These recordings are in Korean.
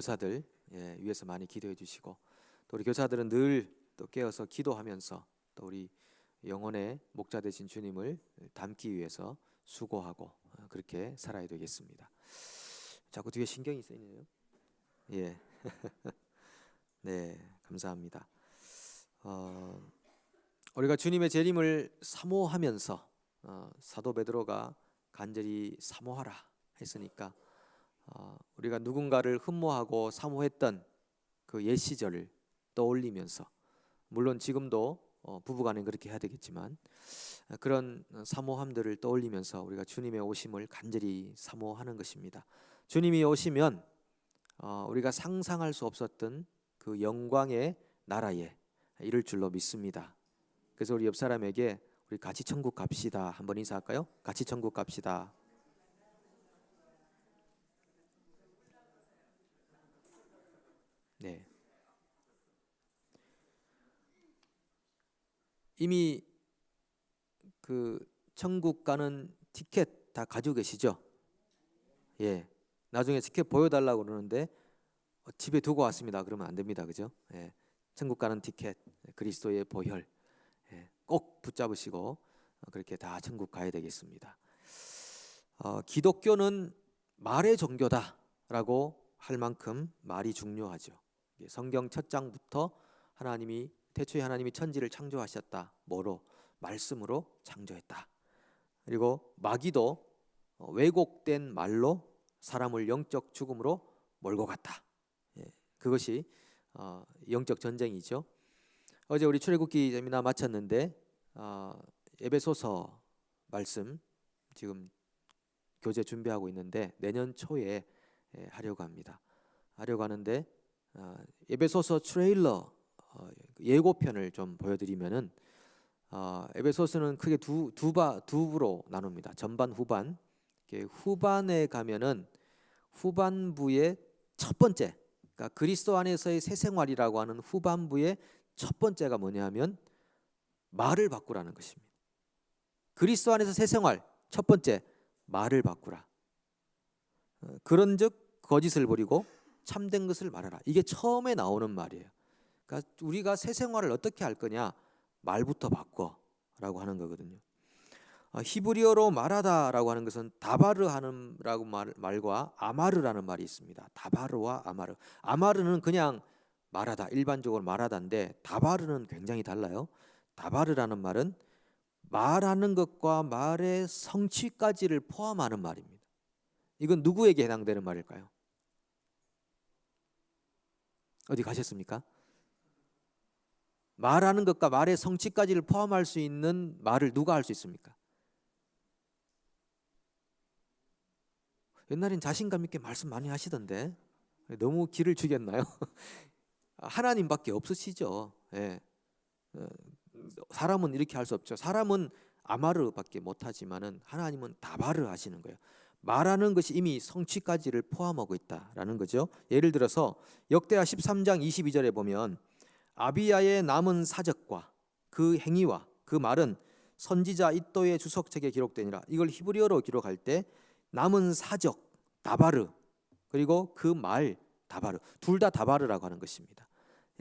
교사들 위해서 많이 기도해 주시고, 또 우리 교사들은 늘 또 깨어서 기도하면서 또 우리 영혼의 목자 되신 주님을 닮기 위해서 수고하고 그렇게 살아야 되겠습니다. 자꾸 뒤에 신경이 쓰이네요. 예. 네, 감사합니다. 우리가 주님의 재림을 사모하면서 사도 베드로가 간절히 사모하라 했으니까 우리가 누군가를 흠모하고 사모했던 그 옛 시절을 떠올리면서, 물론 지금도 부부간에 그렇게 해야 되겠지만 그런 사모함들을 떠올리면서 우리가 주님의 오심을 간절히 사모하는 것입니다. 주님이 오시면 우리가 상상할 수 없었던 그 영광의 나라에 이를 줄로 믿습니다. 그래서 우리 옆 사람에게 우리 같이 천국 갑시다 한번 인사할까요? 같이 천국 갑시다. 네. 이미 그 천국 가는 티켓 다 가지고 계시죠? 예. 나중에 티켓 보여달라고 그러는데 집에 두고 왔습니다. 그러면 안 됩니다. 그죠? 예. 천국 가는 티켓, 그리스도의 보혈 꼭 붙잡으시고 그렇게 다 천국 가야 되겠습니다. 기독교는 말의 종교다라고 할 만큼 말이 중요하죠. 성경 첫 장부터 태초에 하나님이 천지를 창조하셨다. 뭐로? 말씀으로 창조했다. 그리고 마귀도 왜곡된 말로 사람을 영적 죽음으로 몰고 갔다. 그것이 영적 전쟁이죠. 어제 우리 출애굽기 세미나 마쳤는데 에베소서 말씀 지금 교재 준비하고 있는데 내년 초에 하려고 하는데 에베소서 트레일러 예고편을 좀 보여드리면은 에베소서는 크게 두 부로 나눕니다. 전반 후반. 후반에 가면은 후반부의 첫 번째, 그러니까 그리스도 안에서의 새 생활이라고 하는 후반부의 첫 번째가 뭐냐면 말을 바꾸라는 것입니다. 그리스도 안에서 새 생활 첫 번째, 말을 바꾸라. 그런즉 거짓을 버리고 참된 것을 말하라. 이게 처음에 나오는 말이에요. 그러니까 우리가 새 생활을 어떻게 할 거냐? 말부터 바꿔라고 하는 거거든요. 히브리어로 말하다라고 하는 것은 다바르 하는 라고 말과 아마르라는 말이 있습니다. 다바르와 아마르. 아마르는 그냥 말하다, 일반적으로 말하다인데 다바르는 굉장히 달라요. 다바르라는 말은 말하는 것과 말의 성취까지를 포함하는 말입니다. 이건 누구에게 해당되는 말일까요? 어디 가셨습니까? 말하는 것과 말의 성취까지를 포함할 수 있는 말을 누가 할 수 있습니까? 옛날엔 자신감 있게 말씀 많이 하시던데 너무 기를 주겠나요? 하나님밖에 없으시죠. 예. 사람은 이렇게 할 수 없죠. 사람은 아마르밖에 못하지만은 하나님은 다바르 하시는 거예요. 말하는 것이 이미 성취까지를 포함하고 있다라는 거죠. 예를 들어서 역대하 13장 22절에 보면 아비야의 남은 사적과 그 행위와 그 말은 선지자 이도의 주석책에 기록되니라. 이걸 히브리어로 기록할 때 남은 사적 다바르, 그리고 그 말 다바르, 둘 다 다바르라고 하는 것입니다.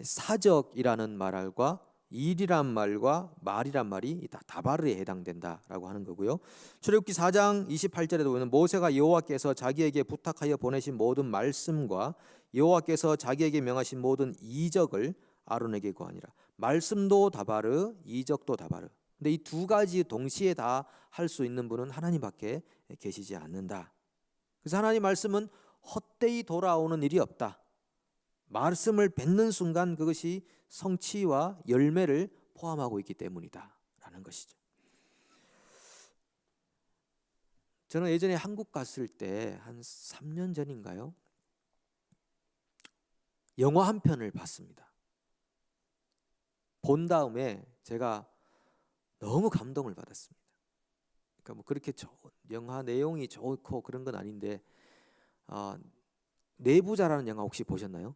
사적이라는 말과 일이란 말과 말이란 말이 다 다바르에 해당된다라고 하는 거고요. 출애굽기 4장 28절에도 보면 모세가 여호와께서 자기에게 부탁하여 보내신 모든 말씀과 여호와께서 자기에게 명하신 모든 이적을 아론에게 고하니라. 말씀도 다바르, 이적도 다바르. 근데 이 두 가지 동시에 다 할 수 있는 분은 하나님밖에 계시지 않는다. 그래서 하나님 말씀은 헛되이 돌아오는 일이 없다. 말씀을 뱉는 순간 그것이 성취와 열매를 포함하고 있기 때문이다라는 것이죠. 저는 예전에 한국 갔을 때 한 3년 전인가요? 영화 한 편을 봤습니다. 본 다음에 제가 너무 감동을 받았습니다. 그러니까 뭐 그렇게 영화 내용이 좋고 그런 건 아닌데 내부자라는 영화 혹시 보셨나요?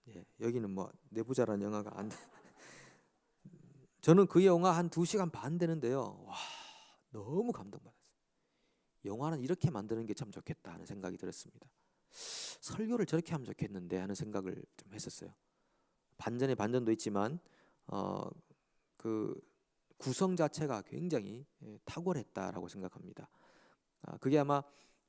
예, 여기는 뭐 내부자라는 영화가 안 저는 그 영화 한 2시간 반 되는데요. 와, 너무 감동받았어요. 영화는 이렇게 만드는 게 참 좋겠다 하는 생각이 들었습니다. 설교를 저렇게 하면 좋겠는데 하는 생각을 좀 했었어요. 반전에 반전도 있지만 그 구성 자체가 굉장히 탁월했다라고 생각합니다. 그게 아마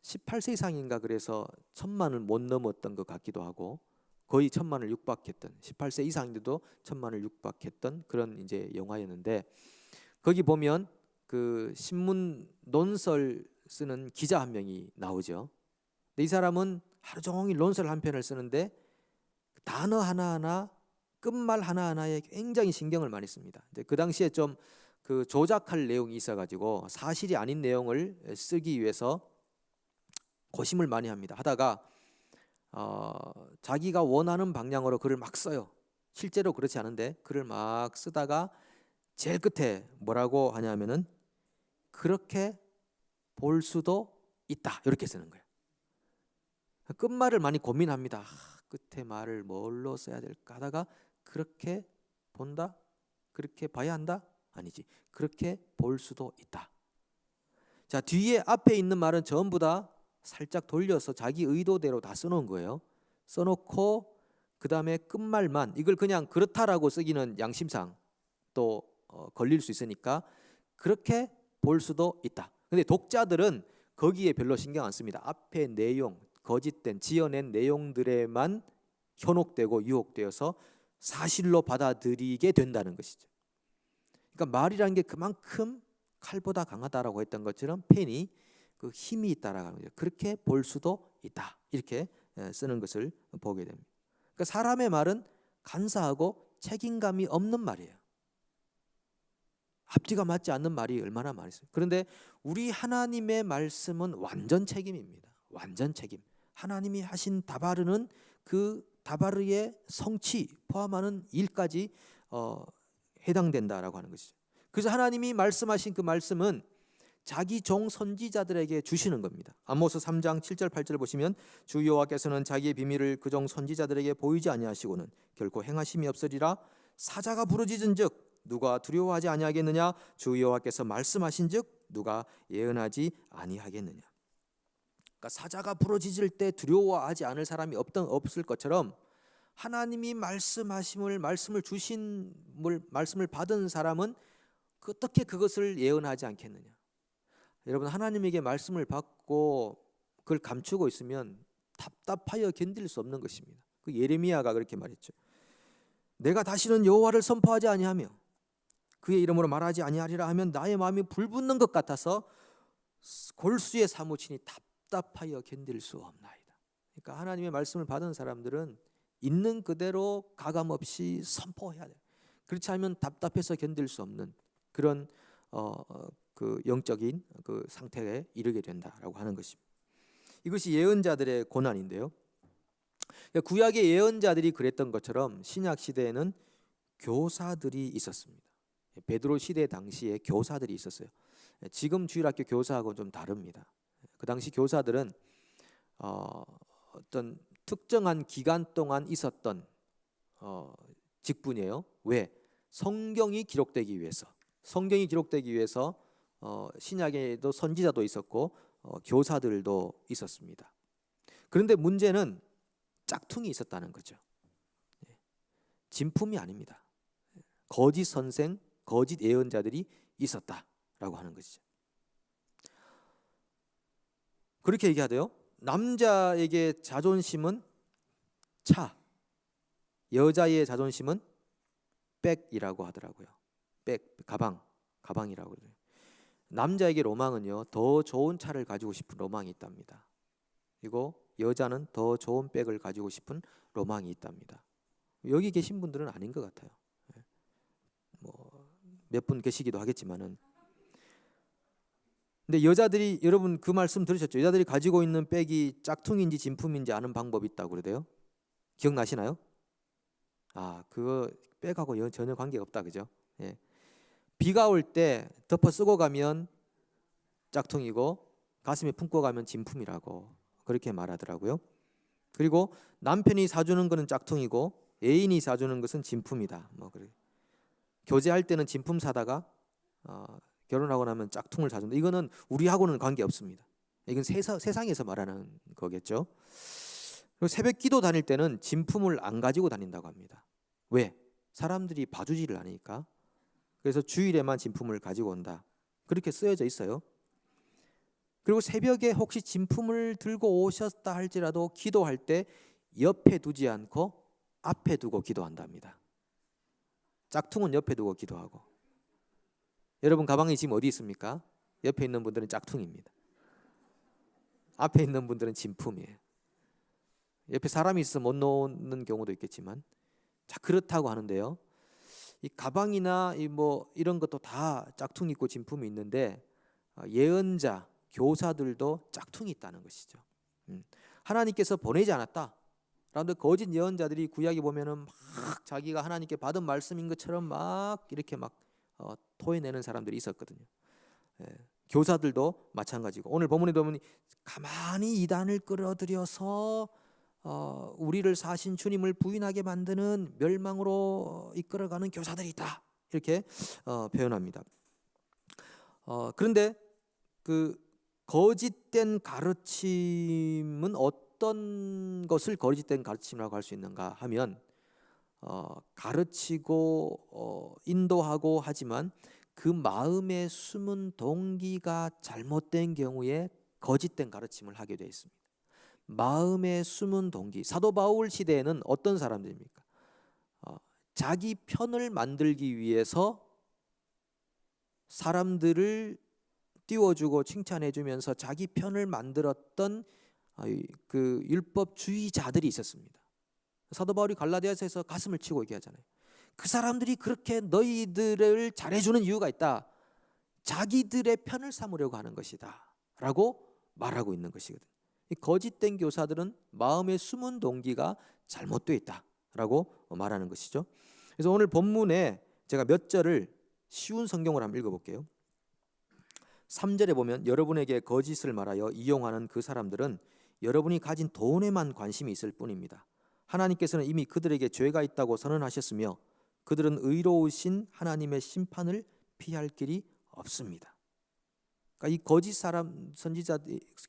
18세 이상인가 그래서 1000만을 못 넘었던 것 같기도 하고 거의 1000만을 육박했던 18세 이상인데도 1000만을 육박했던 그런 이제 영화였는데 거기 보면 그 신문 논설 쓰는 기자 한 명이 나오죠. 근데 이 사람은 하루 종일 논설 한 편을 쓰는데 단어 하나하나 끝말 하나하나에 굉장히 신경을 많이 씁니다. 그 당시에 좀 그 조작할 내용이 있어가지고 사실이 아닌 내용을 쓰기 위해서 고심을 많이 합니다. 하다가 자기가 원하는 방향으로 글을 막 써요. 실제로 그렇지 않은데 글을 막 쓰다가 제일 끝에 뭐라고 하냐면은 그렇게 볼 수도 있다 이렇게 쓰는 거예요. 끝말을 많이 고민합니다. 끝에 말을 뭘로 써야 될까 하다가 그렇게 본다? 그렇게 봐야 한다? 아니지. 그렇게 볼 수도 있다. 자, 뒤에 앞에 있는 말은 전부 다 살짝 돌려서 자기 의도대로 다 써놓은 거예요. 써놓고 그 다음에 끝말만 이걸 그냥 그렇다라고 쓰기는 양심상 또 걸릴 수 있으니까 그렇게 볼 수도 있다. 근데 독자들은 거기에 별로 신경 안 씁니다. 앞에 내용, 거짓된 지어낸 내용들에만 현혹되고 유혹되어서 사실로 받아들이게 된다는 것이죠. 그러니까 말이라는 게 그만큼 칼보다 강하다라고 했던 것처럼 펜이 그 힘이 있다라고 하는 거죠. 그렇게 볼 수도 있다. 이렇게 쓰는 것을 보게 됩니다. 그러니까 사람의 말은 간사하고 책임감이 없는 말이에요. 앞뒤가 맞지 않는 말이 얼마나 많이 있어요. 그런데 우리 하나님의 말씀은 완전 책임입니다. 완전 책임. 하나님이 하신 다바르는 그 다바르의 성취 포함하는 일까지 해당된다라고 하는 것이죠. 그래서 하나님이 말씀하신 그 말씀은 자기 종 선지자들에게 주시는 겁니다. 아모스 3장 7절 8절 보시면 주 여호와께서는 자기의 비밀을 그 종 선지자들에게 보이지 아니하시고는 결코 행하심이 없으리라. 사자가 부르짖은즉 누가 두려워하지 아니하겠느냐. 주 여호와께서 말씀하신즉 누가 예언하지 아니하겠느냐. 그러니까 사자가 부르짖을 때 두려워하지 않을 사람이 없을 것처럼 하나님이 말씀을 주신 말씀을 받은 사람은 어떻게 그것을 예언하지 않겠느냐. 여러분 하나님에게 말씀을 받고 그걸 감추고 있으면 답답하여 견딜 수 없는 것입니다. 그 예레미야가 그렇게 말했죠. 내가 다시는 여호와를 선포하지 아니하며 그의 이름으로 말하지 아니하리라 하면 나의 마음이 불붙는 것 같아서 골수에 사무치니 답답하여 견딜 수 없나이다. 그러니까 하나님의 말씀을 받은 사람들은 있는 그대로 가감 없이 선포해야 돼요. 그렇지 않으면 답답해서 견딜 수 없는 그런 그 영적인 그 상태에 이르게 된다라고 하는 것입니다. 이것이 예언자들의 고난인데요. 구약의 예언자들이 그랬던 것처럼 신약 시대에는 교사들이 있었습니다. 베드로 시대 당시에 교사들이 있었어요. 지금 주일학교 교사하고 좀 다릅니다. 그 당시 교사들은 어떤 특정한 기간 동안 있었던 직분이에요. 왜? 성경이 기록되기 위해서. 성경이 기록되기 위해서 신약에도 선지자도 있었고 교사들도 있었습니다. 그런데 문제는 짝퉁이 있었다는 거죠. 진품이 아닙니다. 거짓 선생, 거짓 예언자들이 있었다라고 하는 것이죠. 그렇게 얘기하대요. 남자에게 자존심은 차, 여자의 자존심은 백이라고 하더라고요. 백, 가방이라고 그래요. 남자에게 로망은요, 더 좋은 차를 가지고 싶은 로망이 있답니다. 그리고 여자는 더 좋은 백을 가지고 싶은 로망이 있답니다. 여기 계신 분들은 아닌 것 같아요. 뭐 몇 분 계시기도 하겠지만은. 근데 여자들이, 여러분 그 말씀 들으셨죠? 여자들이 가지고 있는 백이 짝퉁인지 진품인지 아는 방법이 있다고 그러대요. 기억나시나요? 그거 백하고 전혀 관계가 없다, 그죠? 예. 비가 올 때 덮어 쓰고 가면 짝퉁이고 가슴에 품고 가면 진품이라고 그렇게 말하더라고요. 그리고 남편이 사주는 것은 짝퉁이고 애인이 사주는 것은 진품이다. 뭐 그래. 교제할 때는 진품 사다가 결혼하고 나면 짝퉁을 사준다. 이거는 우리하고는 관계 없습니다. 이건 세상에서 말하는 거겠죠. 그리고 새벽 기도 다닐 때는 진품을 안 가지고 다닌다고 합니다. 왜? 사람들이 봐주지를 않으니까. 그래서 주일에만 진품을 가지고 온다. 그렇게 쓰여져 있어요. 그리고 새벽에 혹시 진품을 들고 오셨다 할지라도 기도할 때 옆에 두지 않고 앞에 두고 기도한답니다. 짝퉁은 옆에 두고 기도하고. 여러분 가방이 지금 어디 있습니까? 옆에 있는 분들은 짝퉁입니다. 앞에 있는 분들은 진품이에요. 옆에 사람이 있어서 못 놓는 경우도 있겠지만, 자 그렇다고 하는데요. 이 가방이나 이런 것도 다 짝퉁이 있고 진품이 있는데 예언자, 교사들도 짝퉁이 있다는 것이죠. 하나님께서 보내지 않았다. 그런데 거짓 예언자들이 구약에 보면은 막 자기가 하나님께 받은 말씀인 것처럼 막 이렇게 막 토해내는 사람들이 있었거든요. 교사들도 마찬가지고, 오늘 본문에 보면 가만히 이단을 끌어들여서 우리를 사신 주님을 부인하게 만드는 멸망으로 이끌어가는 교사들이 있다, 이렇게 표현합니다. 그런데 그 거짓된 가르침은 어떤 것을 거짓된 가르침이라고 할 수 있는가 하면, 가르치고 인도하고 하지만 그 마음에 숨은 동기가 잘못된 경우에 거짓된 가르침을 하게 되어 있습니다. 마음에 숨은 동기. 사도 바울 시대에는 어떤 사람들입니까? 자기 편을 만들기 위해서 사람들을 띄워주고 칭찬해주면서 자기 편을 만들었던 그 율법주의자들이 있었습니다. 사도 바울이 갈라디아서에서 가슴을 치고 얘기하잖아요. 그 사람들이 그렇게 너희들을 잘해주는 이유가 있다. 자기들의 편을 삼으려고 하는 것이다 라고 말하고 있는 것이거든요. 이 거짓된 교사들은 마음에 숨은 동기가 잘못되어 있다라고 말하는 것이죠. 그래서 오늘 본문에 제가 몇 절을 쉬운 성경으로 한번 읽어볼게요. 3절에 보면 여러분에게 거짓을 말하여 이용하는 그 사람들은 여러분이 가진 돈에만 관심이 있을 뿐입니다. 하나님께서는 이미 그들에게 죄가 있다고 선언하셨으며 그들은 의로우신 하나님의 심판을 피할 길이 없습니다. 그러니까 이 거짓 사람 선지자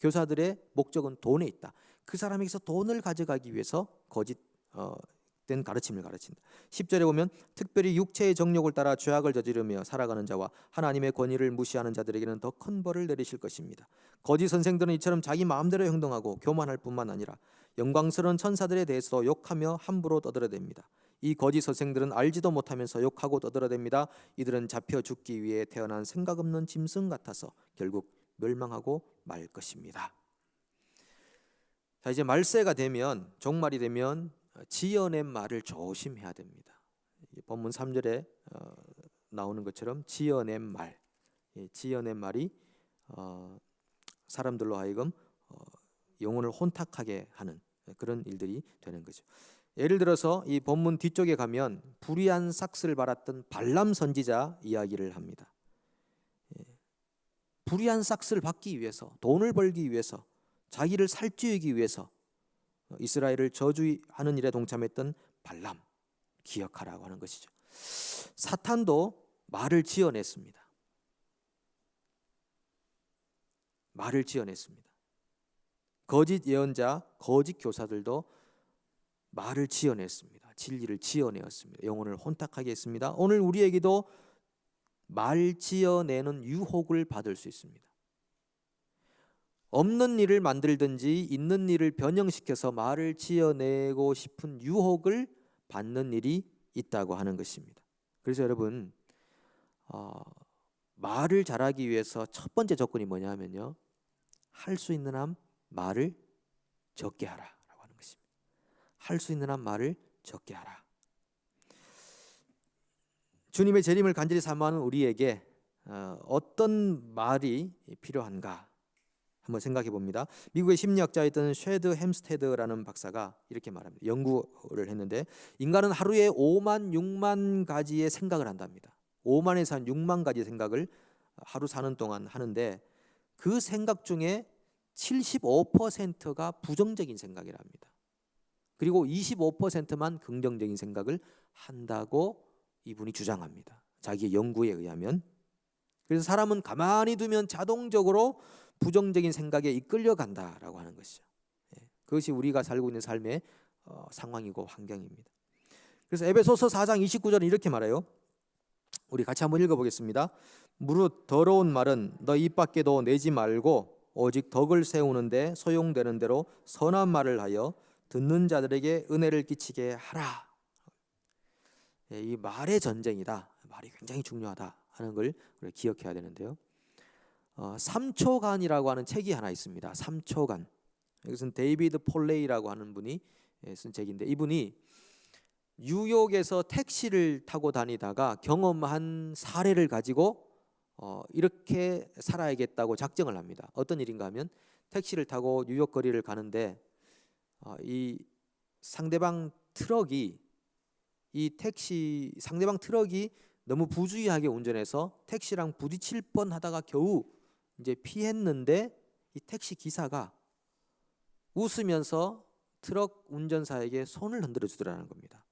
교사들의 목적은 돈에 있다. 그 사람에게서 돈을 가져가기 위해서 거짓된 가르침을 가르친다. 10절에 보면 특별히 육체의 정욕을 따라 죄악을 저지르며 살아가는 자와 하나님의 권위를 무시하는 자들에게는 더 큰 벌을 내리실 것입니다. 거짓 선생들은 이처럼 자기 마음대로 행동하고 교만할 뿐만 아니라 영광스러운 천사들에 대해서도 욕하며 함부로 떠들어댑니다. 이 거짓 선생들은 알지도 못하면서 욕하고 떠들어댑니다. 이들은 잡혀 죽기 위해 태어난 생각 없는 짐승 같아서 결국 멸망하고 말 것입니다. 자, 이제 말세가 되면, 종말이 되면 지어낸 말을 조심해야 됩니다. 본문 3절에 나오는 것처럼 지어낸 말, 지어낸 말이 사람들로 하여금 영혼을 혼탁하게 하는 그런 일들이 되는 거죠. 예를 들어서 이 본문 뒤쪽에 가면 불의한 삭스를 받았던 발람 선지자 이야기를 합니다. 불의한 삭스를 받기 위해서, 돈을 벌기 위해서, 자기를 살찌우기 위해서 이스라엘을 저주하는 일에 동참했던 발람, 기억하라고 하는 것이죠. 사탄도 말을 지어냈습니다. 말을 지어냈습니다. 거짓 예언자, 거짓 교사들도 말을 지어냈습니다. 진리를 지어내었습니다. 영혼을 혼탁하게 했습니다. 오늘 우리에게도 말 지어내는 유혹을 받을 수 있습니다. 없는 일을 만들든지 있는 일을 변형시켜서 말을 지어내고 싶은 유혹을 받는 일이 있다고 하는 것입니다. 그래서 여러분, 말을 잘하기 위해서 첫 번째 조건이 뭐냐 하면요, 할 수 있는 한 말을 적게 하라라고 하는 것입니다. 할 수 있는 한 말을 적게 하라. 주님의 재림을 간절히 사모하는 우리에게 어떤 말이 필요한가 한번 생각해 봅니다. 미국의 심리학자였던 쉐드 햄스테드라는 박사가 이렇게 말합니다. 연구를 했는데 인간은 하루에 5만 6만 가지의 생각을 한답니다. 5만에서 한 6만 가지의 생각을 하루 사는 동안 하는데 그 생각 중에 75%가 부정적인 생각이랍니다. 그리고 25%만 긍정적인 생각을 한다고 이분이 주장합니다. 자기의 연구에 의하면. 그래서 사람은 가만히 두면 자동적으로 부정적인 생각에 이끌려간다라고 하는 것이죠. 그것이 우리가 살고 있는 삶의 상황이고 환경입니다. 그래서 에베소서 4장 29절은 이렇게 말해요. 우리 같이 한번 읽어보겠습니다. 무릇 더러운 말은 너 입 밖에도 내지 말고 오직 덕을 세우는데 소용되는 대로 선한 말을 하여 듣는 자들에게 은혜를 끼치게 하라. 이 말의 전쟁이다. 말이 굉장히 중요하다 하는 걸 우리가 기억해야 되는데요. 3초간이라고 하는 책이 하나 있습니다. 3초간. 이것은 데이비드 폴레이라고 하는 분이 쓴 책인데, 이분이 뉴욕에서 택시를 타고 다니다가 경험한 사례를 가지고 이렇게 살아야겠다고 작정을 합니다. 어떤 일인가 하면 택시를 타고 뉴욕 거리를 가는데 이 상대방 트럭이 너무 부주의하게 운전해서 택시랑 부딪힐 뻔하다가 겨우 이제 피했는데, 이 택시 기사가 웃으면서 트럭 운전사에게 손을 흔들어 주더라는 겁니다.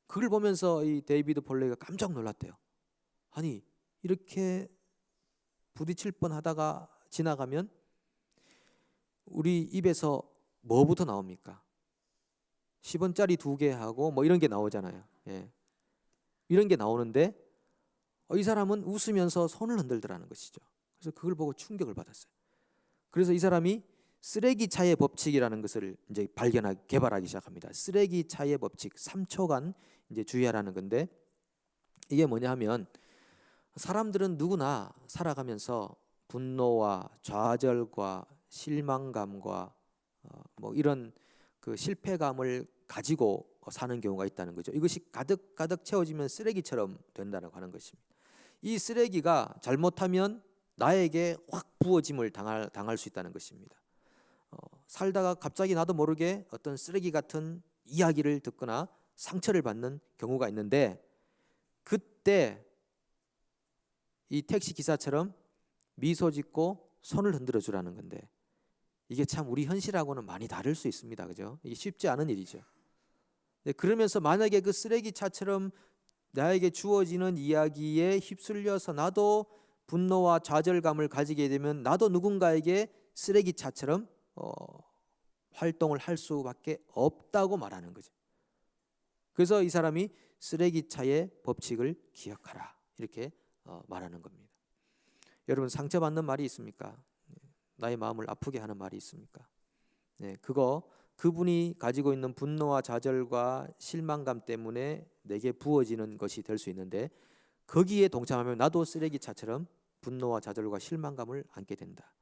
그걸 보면서 이 데이비드 폴레이가 깜짝 놀랐대요. 아니, 이렇게 부딪힐 뻔하다가 지나가면 우리 입에서 뭐부터 나옵니까? 10원짜리 2개 하고 뭐 이런 게 나오잖아요. 이런 게 나오는데 이 사람은 웃으면서 손을 흔들더라는 것이죠. 그래서 그걸 보고 충격을 받았어요. 그래서 이 사람이 쓰레기 차의 법칙이라는 것을 이제 개발하기 시작합니다. 쓰레기 차의 법칙, 3초간 이제 주의하라는 건데, 이게 뭐냐 하면 사람들은 누구나 살아가면서 분노와 좌절과 실망감과 뭐 이런 그 실패감을 가지고 사는 경우가 있다는 거죠. 이것이 가득 채워지면 쓰레기처럼 된다고 하는 것입니다. 이 쓰레기가 잘못하면 나에게 확 부어짐을 당할 수 있다는 것입니다. 살다가 갑자기 나도 모르게 어떤 쓰레기 같은 이야기를 듣거나 상처를 받는 경우가 있는데, 그때 이 택시 기사처럼 미소 짓고 손을 흔들어 주라는 건데, 이게 참 우리 현실하고는 많이 다를 수 있습니다. 그죠? 이게 쉽지 않은 일이죠. 그러면서 만약에 그 쓰레기차처럼 나에게 주어지는 이야기에 휩쓸려서 나도 분노와 좌절감을 가지게 되면 나도 누군가에게 쓰레기차처럼 활동을 할 수밖에 없다고 말하는 거죠. 그래서 이 사람이 쓰레기차의 법칙을 기억하라, 이렇게 말하는 겁니다. 여러분, 상처받는 말이 있습니까? 나의 마음을 아프게 하는 말이 있습니까? 그분이 가지고 있는 분노와 좌절과 실망감 때문에 내게 부어지는 것이 될 수 있는데, 거기에 동참하면 나도 쓰레기차처럼 분노와 좌절과 실망감을 안게 된다.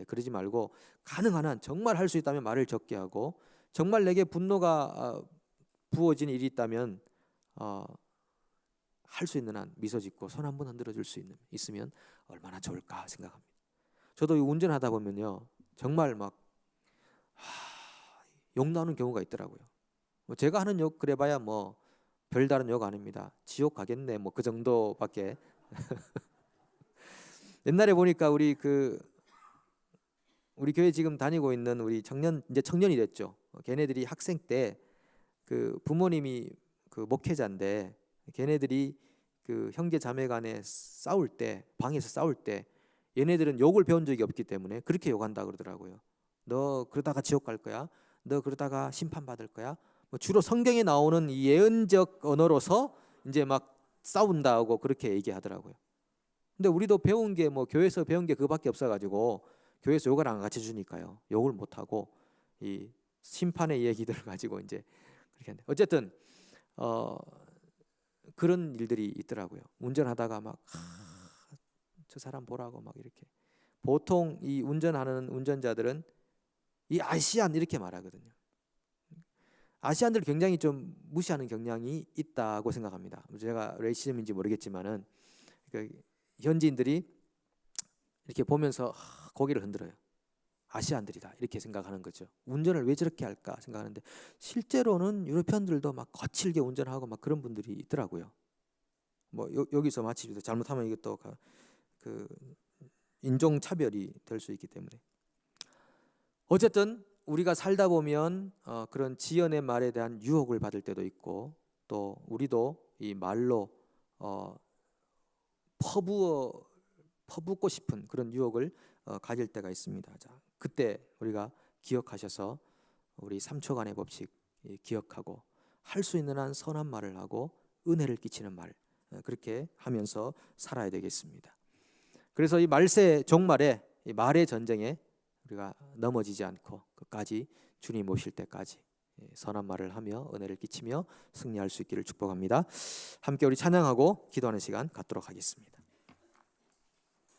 그러지 말고 가능한 한 정말 할 수 있다면 말을 적게 하고, 정말 내게 분노가 부어진 일이 있다면 할 수 있는 한 미소 짓고 손 한번 흔들어 줄 수 있으면 얼마나 좋을까 생각합니다. 저도 운전하다 보면요, 정말 막 욕 나오는 경우가 있더라고요. 제가 하는 욕 그래봐야 뭐 별다른 욕 아닙니다. 지옥 가겠네 뭐 그 정도밖에. 옛날에 보니까 우리 교회 지금 다니고 있는 우리 이제 청년이 됐죠. 걔네들이 학생 때 그 부모님이 그 목회자인데, 걔네들이 그 형제 자매간에 싸울 때, 방에서 싸울 때 얘네들은 욕을 배운 적이 없기 때문에 그렇게 욕한다 그러더라고요. 너 그러다가 지옥 갈 거야. 너 그러다가 심판 받을 거야. 뭐 주로 성경에 나오는 이 예언적 언어로서 이제 막 싸운다고 그렇게 얘기하더라고요. 근데 우리도 배운 게 뭐 교회에서 배운 게 그거밖에 없어가지고 교회에서 욕을 안 가르쳐 주니까요, 욕을 못 하고 이 심판의 얘기들을 가지고 이제 그렇게 하는데, 어쨌든 그런 일들이 있더라고요. 운전하다가 막 저 사람 보라고 막 이렇게. 보통 이 운전하는 운전자들은 이 아시안 이렇게 말하거든요. 아시안들 굉장히 좀 무시하는 경향이 있다고 생각합니다. 제가 레이시즘인지 모르겠지만은 그 현지인들이 이렇게 보면서 고개를 흔들어요. 아시안들이다 이렇게 생각하는 거죠. 운전을 왜 저렇게 할까 생각하는데, 실제로는 유럽편들도 막 거칠게 운전하고 막 그런 분들이 있더라고요. 뭐 여기서 마치 잘못하면 이것도 그 인종 차별이 될 수 있기 때문에. 어쨌든 우리가 살다 보면 그런 지연의 말에 대한 유혹을 받을 때도 있고, 또 우리도 이 말로 퍼붓고 싶은 그런 유혹을 가질 때가 있습니다. 자, 그때 우리가 기억하셔서 우리 3초간의 법칙 기억하고 할 수 있는 한 선한 말을 하고 은혜를 끼치는 말 그렇게 하면서 살아야 되겠습니다. 그래서 이 말세 종말에 이 말의 전쟁에 우리가 넘어지지 않고 끝까지 주님 오실 때까지 선한 말을 하며 은혜를 끼치며 승리할 수 있기를 축복합니다. 함께 우리 찬양하고 기도하는 시간 갖도록 하겠습니다.